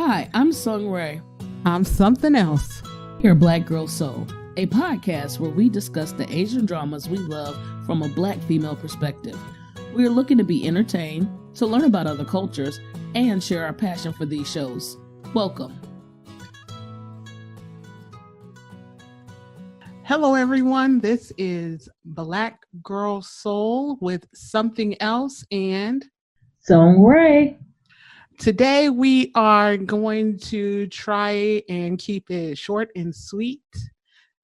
Hi, I'm Sung Rae. I'm something else. Here, Black Girl Soul, a podcast where we discuss the Asian dramas we love from a Black female perspective. We are looking to be entertained, to learn about other cultures, and share our passion for these shows. Welcome. Hello, everyone. This is Black Girl Soul with something else, and Sung Rae. Today we are going to try and keep it short and sweet.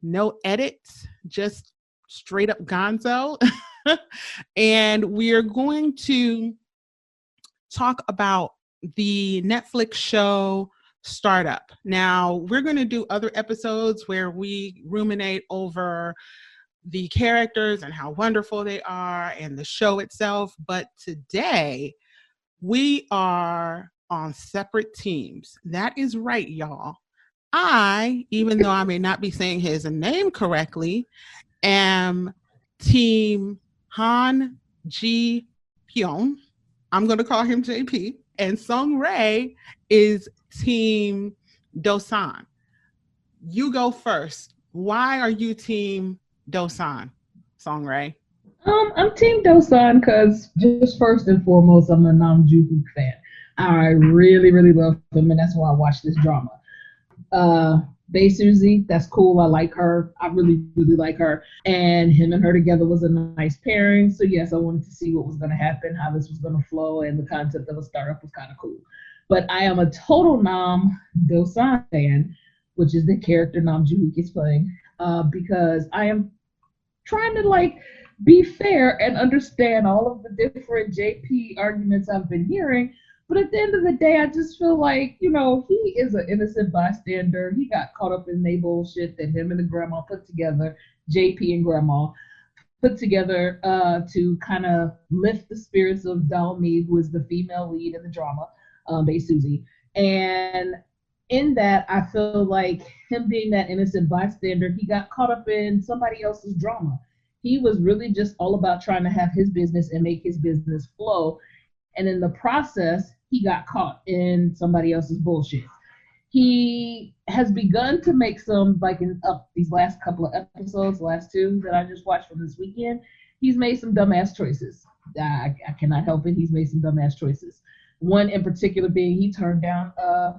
No edits, just straight up gonzo. And we are going to talk about the Netflix show Startup. Now, we're going to do other episodes where we ruminate over the characters and how wonderful they are and the show itself. But today, we are on separate teams. That is right, y'all. I, even though I may not be saying his name correctly, am Team Han Ji Pyung. I'm going to call him JP. And Sung Rae is Team Dosan. You go first. Why are you Team Dosan, Sung Rae? I'm Team Dosan because just first and foremost, I'm a Joo-hyuk fan. I really, really love him, and that's why I watch this drama. Bae Suzy, that's cool. I like her. I really, really like her. And him and her together was a nice pairing. So yes, I wanted to see what was going to happen, how this was going to flow, and the concept of a startup was kind of cool. But I am a total Nam Dosan fan, which is the character Nam Joo-hyuk is playing, because I am trying to be fair and understand all of the different JP arguments I've been hearing. But at the end of the day, I just feel like, he is an innocent bystander. He got caught up in their bullshit that him and the grandma put together, JP and grandma put together to kind of lift the spirits of Dalmi, who is the female lead in the drama, Bae Suzy. And in that, I feel like him being that innocent bystander, he got caught up in somebody else's drama. He was really just all about trying to have his business and make his business flow. And in the process, he got caught in somebody else's bullshit. He has begun to make some, in these last couple of episodes, last two that I just watched from this weekend, he's made some dumbass choices. I cannot help it. He's made some dumbass choices. One in particular being he turned down a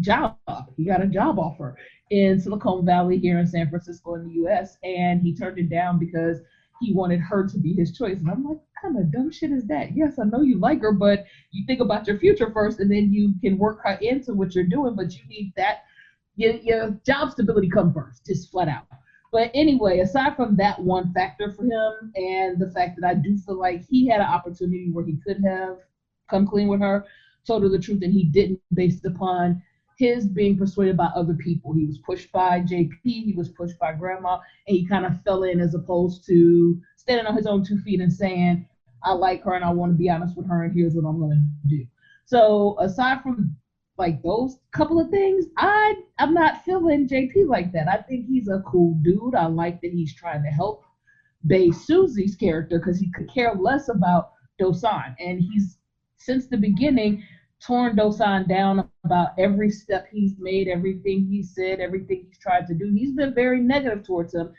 job. He got a job offer in Silicon Valley here in San Francisco in the US, and he turned it down because he wanted her to be his choice. And I'm like, what kind of dumb shit is that? Yes, I know you like her, but you think about your future first, and then you can work her into what you're doing, but you need that, your job stability come first, just flat out. But anyway, aside from that one factor for him, and the fact that I do feel like he had an opportunity where he could have come clean with her, told her the truth, and he didn't, based upon his being persuaded by other people. He was pushed by JP, he was pushed by grandma, and he kind of fell in as opposed to standing on his own 2 feet and saying, I like her and I want to be honest with her and here's what I'm going to do. So aside from those couple of things, I'm not feeling JP like that. I think he's a cool dude. I like that he's trying to help Bae Suzy's character because he could care less about Dosan. And he's, since the beginning, torn Dosan down about every step he's made, everything he said, everything he's tried to do. He's been very negative towards him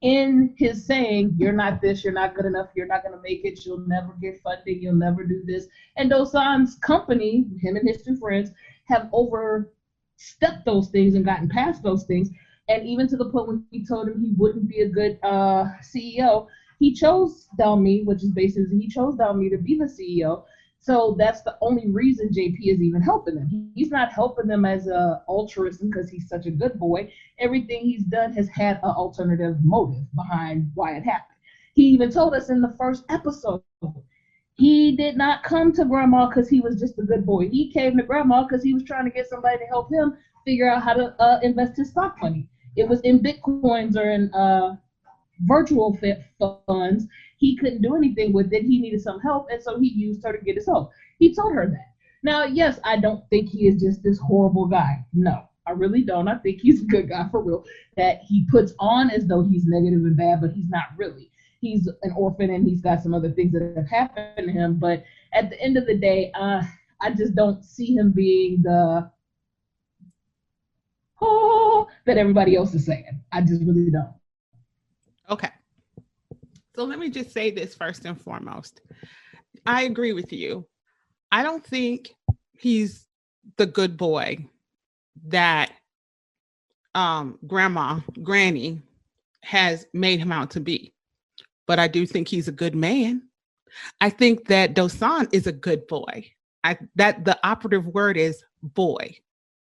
in his saying, you're not this, you're not good enough, you're not going to make it, you'll never get funding, you'll never do this. And Dosan's company, him and his two friends, have overstepped those things and gotten past those things. And even to the point when he told him he wouldn't be a good CEO, he chose Dalmi, which is basically, he chose Dalmi to be the CEO. So that's the only reason JP is even helping them. He's not helping them as a altruism because he's such a good boy. Everything he's done has had an alternative motive behind why it happened. He even told us in the first episode, he did not come to grandma because he was just a good boy. He came to grandma because he was trying to get somebody to help him figure out how to invest his stock money. It was in Bitcoins or in virtual funds. He couldn't do anything with it. He needed some help, and so he used her to get his help. He told her that. Now, yes, I don't think he is just this horrible guy. No, I really don't. I think he's a good guy for real, that he puts on as though he's negative and bad, but he's not really. He's an orphan, and he's got some other things that have happened to him. But at the end of the day, I just don't see him being the oh that everybody else is saying. I just really don't. Okay. So let me just say this first and foremost. I agree with you. I don't think he's the good boy that Granny has made him out to be. But I do think he's a good man. I think that Dosan is a good boy. That the operative word is boy.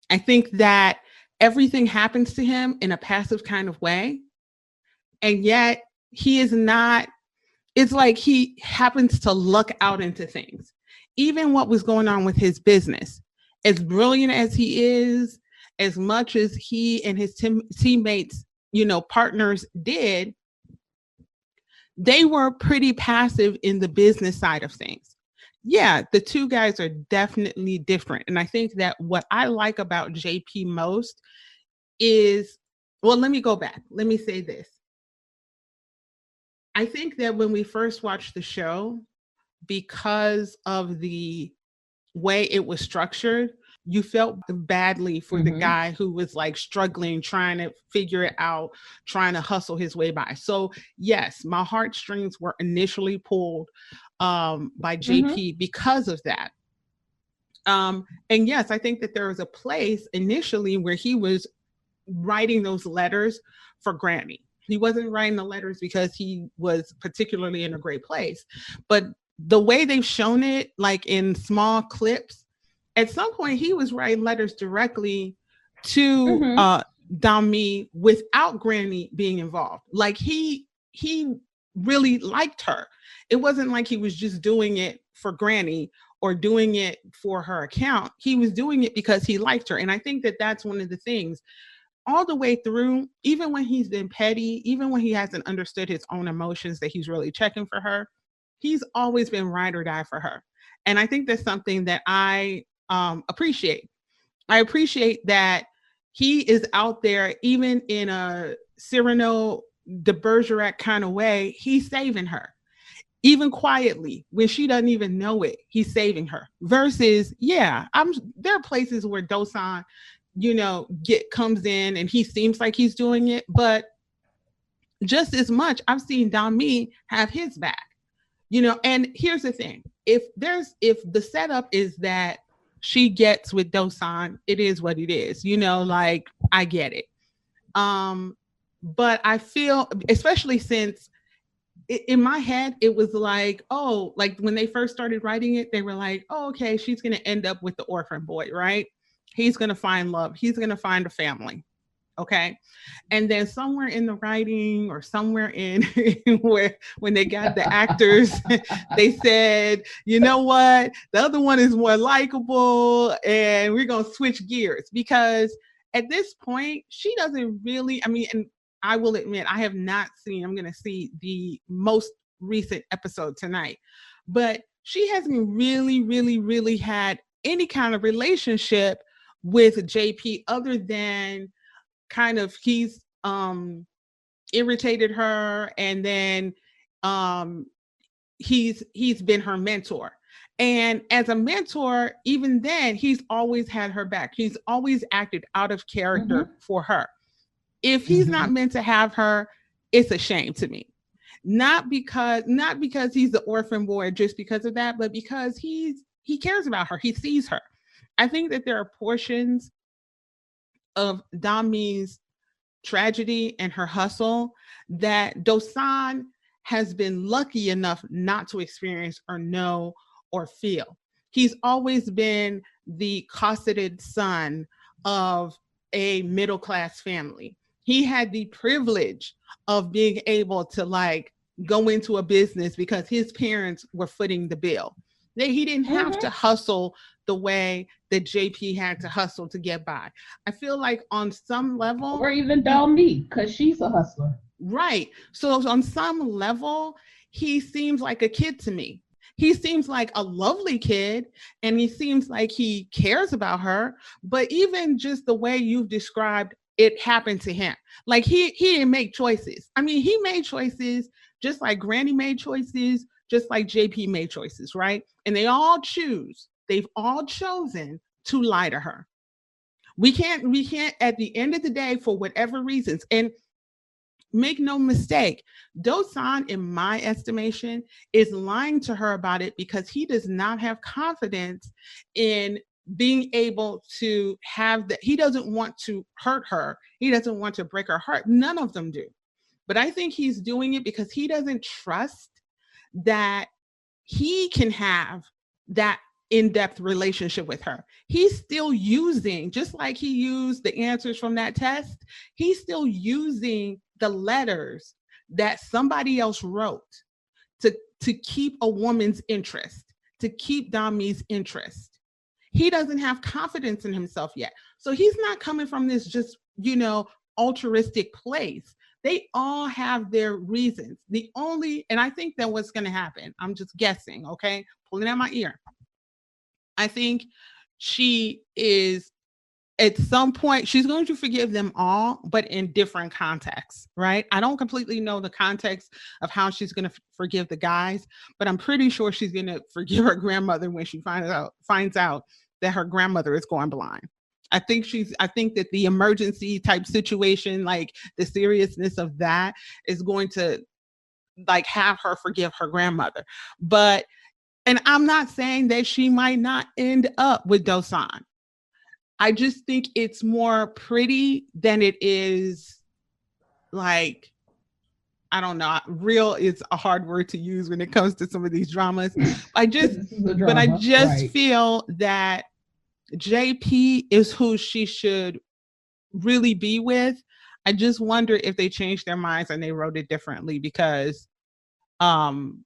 I think that everything happens to him in a passive kind of way. And yet he is not, it's like he happens to luck out into things. Even what was going on with his business, as brilliant as he is, as much as he and his teammates, partners did, they were pretty passive in the business side of things. Yeah, the two guys are definitely different. And I think that what I like about JP most is, well, let me go back. Let me say this. I think that when we first watched the show, because of the way it was structured, you felt badly for the guy who was like struggling, trying to figure it out, trying to hustle his way by. So yes, my heartstrings were initially pulled by JP because of that. And yes, I think that there was a place initially where he was writing those letters for Granny. He wasn't writing the letters because he was particularly in a great place, but the way they've shown it, like in small clips, at some point he was writing letters directly to Dami without Granny being involved. Like he really liked her. It wasn't like he was just doing it for Granny or doing it for her account. He was doing it because he liked her. And I think that that's one of the things all the way through, even when he's been petty, even when he hasn't understood his own emotions, that he's really checking for her, he's always been ride or die for her. And I think that's something that I appreciate. I appreciate that he is out there, even in a Cyrano de Bergerac kind of way, he's saving her. Even quietly, when she doesn't even know it, he's saving her. Versus, there are places where Dosan, comes in and he seems like he's doing it, but just as much, I've seen Dami have his back. And here's the thing. If the setup is that she gets with Dosan, it is what it is. Like I get it. But I feel, especially since in my head, it was like, oh, like when they first started writing it, they were like, oh, okay, she's going to end up with the orphan boy, right? He's going to find love. He's going to find a family. Okay. And then somewhere in the writing or somewhere in where when they got the actors, they said, you know what? The other one is more likable and we're going to switch gears, because at this point, she doesn't really, and I will admit, I have not seen, I'm going to see the most recent episode tonight, but she hasn't really, really, really had any kind of relationship with JP other than kind of he's irritated her, and then he's been her mentor. And as a mentor, even then, he's always had her back. He's always acted out of character for her. If he's not meant to have her, it's a shame to me. Not because he's the orphan boy, just because of that, but because he cares about her. He sees her. I think that there are portions of Dami's tragedy and her hustle that Dosan has been lucky enough not to experience or know or feel. He's always been the cosseted son of a middle-class family. He had the privilege of being able to go into a business because his parents were footing the bill. He didn't have to hustle the way that JP had to hustle to get by. I feel like on some level, or even Dami, because she's a hustler. Right. So on some level, he seems like a kid to me. He seems like a lovely kid, and he seems like he cares about her. But even just the way you've described it happened to him. Like he didn't make choices. He made choices just like Granny made choices, just like JP made choices, right? And they all choose they've all chosen to lie to her. We can't at the end of the day, for whatever reasons, and make no mistake, Dosan, in my estimation, is lying to her about it because he does not have confidence in being able to have that. He doesn't want to hurt her. He doesn't want to break her heart. None of them do. But I think he's doing it because he doesn't trust that he can have that in-depth relationship with her. He's still using, just like he used the answers from that test, he's still using the letters that somebody else wrote to keep a woman's interest, to keep Dami's interest. He doesn't have confidence in himself yet. So he's not coming from this just, altruistic place. They all have their reasons. And I think that what's going to happen, I'm just guessing, okay, pulling out my ear. I think she is, at some point, she's going to forgive them all, but in different contexts, right? I don't completely know the context of how she's going to forgive the guys, but I'm pretty sure she's going to forgive her grandmother when she finds out that her grandmother is going blind. I think that the emergency type situation, like the seriousness of that, is going to like have her forgive her grandmother. And I'm not saying that she might not end up with Dosan. I just think it's more pretty than it is, like, I don't know. Real is a hard word to use when it comes to some of these dramas. I just right. feel that JP is who she should really be with. I just wonder if they changed their minds and they wrote it differently because Dosan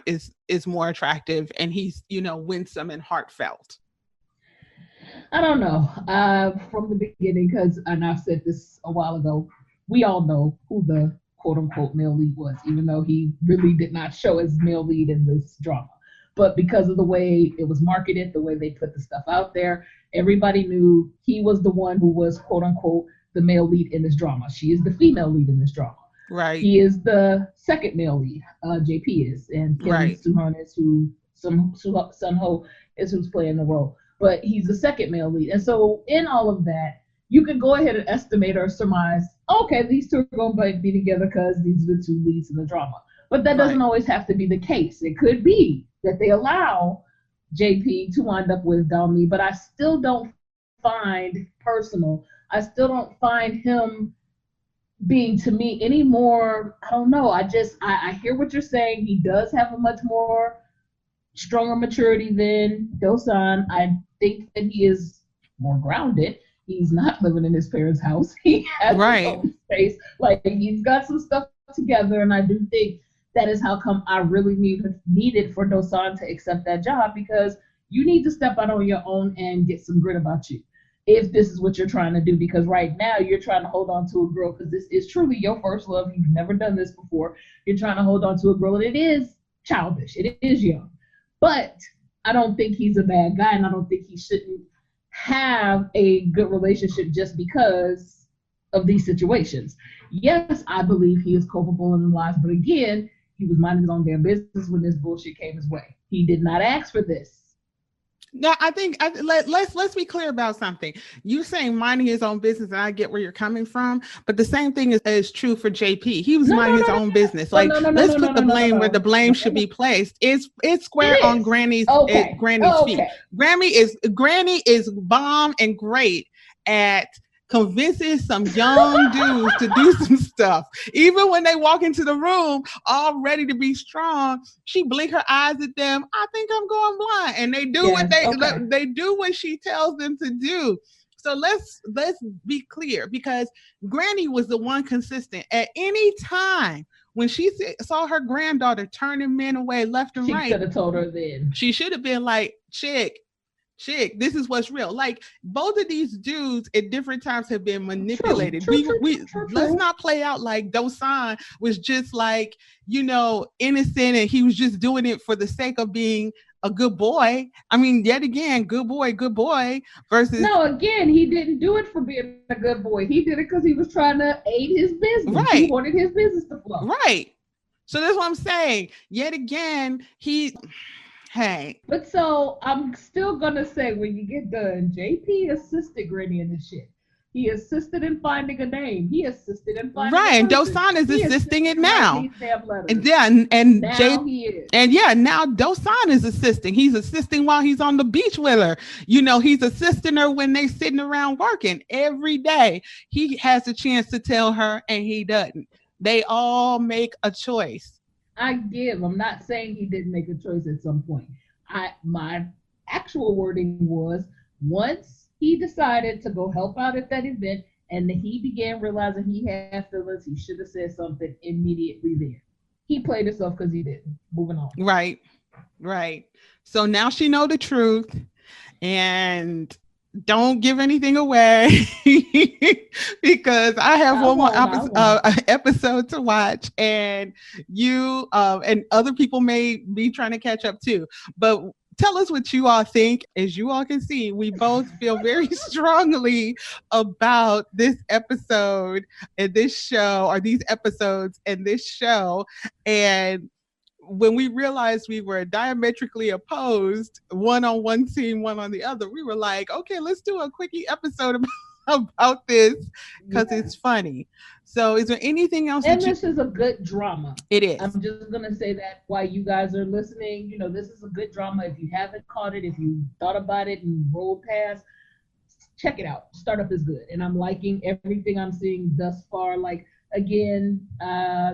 is more attractive and he's, winsome and heartfelt. I don't know. From the beginning, because, and I said this a while ago, we all know who the quote unquote male lead was, even though he really did not show as male lead in this drama. But because of the way it was marketed, the way they put the stuff out there, everybody knew he was the one who was quote unquote the male lead in this drama. She is the female lead in this drama. Right. He is the second male lead. JP is, and Kim right. Suhan is Seon-ho is who's playing the role. But he's the second male lead. And so in all of that, you can go ahead and estimate or surmise, okay, these two are going to be together because these are the two leads in the drama. But that doesn't always have to be the case. It could be that they allow JP to wind up with Dami, but I still don't find him being, to me, any more, I don't know. I hear what you're saying. He does have a much more stronger maturity than Dosan. I think that he is more grounded. He's not living in his parents' house. He has his own space. Like, he's got some stuff together, and I do think that is how come I really needed for Dosan to accept that job, because you need to step out on your own and get some grit about you if this is what you're trying to do. Because right now you're trying to hold on to a girl because this is truly your first love. You've never done this before. You're trying to hold on to a girl, and it is childish. It is young. But I don't think he's a bad guy, and I don't think he shouldn't have a good relationship just because of these situations. Yes, I believe he is culpable in the lies, but again, he was minding his own damn business when this bullshit came his way. He did not ask for this. No, I think let's be clear about something. You saying minding his own business, and I get where you're coming from, but the same thing is true for JP. He was minding his own business. Let's put the blame where the blame should be placed. It's square on Granny's feet. Granny is bomb and great at convinces some young dudes to do some stuff. Even when they walk into the room all ready to be strong, she blink her eyes at them. I think I'm going blind. And they do they do what she tells them to do. So let's be clear, because Granny was the one consistent. At any time when she saw her granddaughter turning men away left and right, she could have told her then. She should have been like, chick, this is what's real. Like, both of these dudes at different times have been manipulated. True. Let's not play out like Dosan was just like, innocent, and he was just doing it for the sake of being a good boy. I mean, yet again, good boy versus. No, again, he didn't do it for being a good boy. He did it because he was trying to aid his business. Right. He wanted his business to flow. Right. So that's what I'm saying. Yet again, Hey. But so I'm still gonna say when you get done, JP assisted Granny in this shit. He assisted in finding a name. He assisted in finding Right, a and person. Dosan is He assisting it assisted in writing now. these damn letters. And yeah, and Now Jay, he is. and yeah, now Dosan is assisting. He's assisting while he's on the beach with her. You know, he's assisting her when they sitting around working every day. He has a chance to tell her, and he doesn't. They all make a choice. I'm not saying he didn't make a choice at some point. My actual wording was once he decided to go help out at that event and he began realizing he had feelings, he should have said something immediately there. He played himself because he didn't. Moving on. Right. So now she know the truth, and don't give anything away because I have one more episode to watch, and you and other people may be trying to catch up too. But tell us what you all think. As you all can see, we both feel very strongly about this episode and this show, or these episodes and this show. And when we realized we were diametrically opposed, one on one scene, one on the other, we were like, okay, let's do a quickie episode about this because it's funny. So is there anything else? And this is a good drama. It is. I'm just going to say that while you guys are listening, this is a good drama. If you haven't caught it, if you thought about it and rolled past, check it out. Startup is good. And I'm liking everything I'm seeing thus far. Like, again,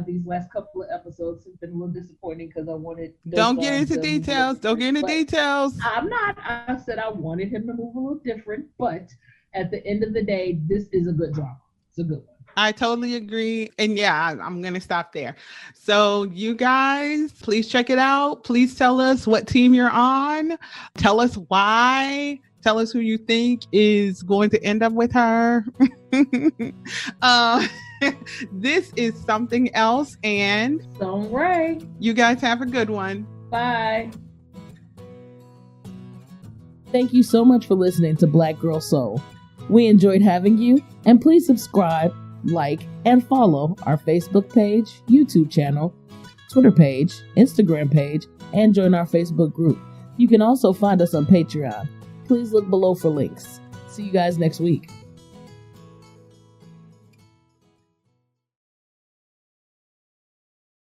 these last couple of episodes have been a little disappointing because I wanted. Don't get into details. Don't get into details. I'm not. I said I wanted him to move a little different, but at the end of the day, this is a good drama. It's a good one. I totally agree. And yeah, I'm going to stop there. So you guys, please check it out. Please tell us what team you're on. Tell us why. Tell us who you think is going to end up with her. This is Something Else, and Don't worry. You guys have a good one. Bye. Thank you so much for listening to Black Girl Soul. We enjoyed having you, and please subscribe, like, and follow our Facebook page, YouTube channel, Twitter page, Instagram page, and join our Facebook group. You can also find us on Patreon. Please look below for links. See you guys next week.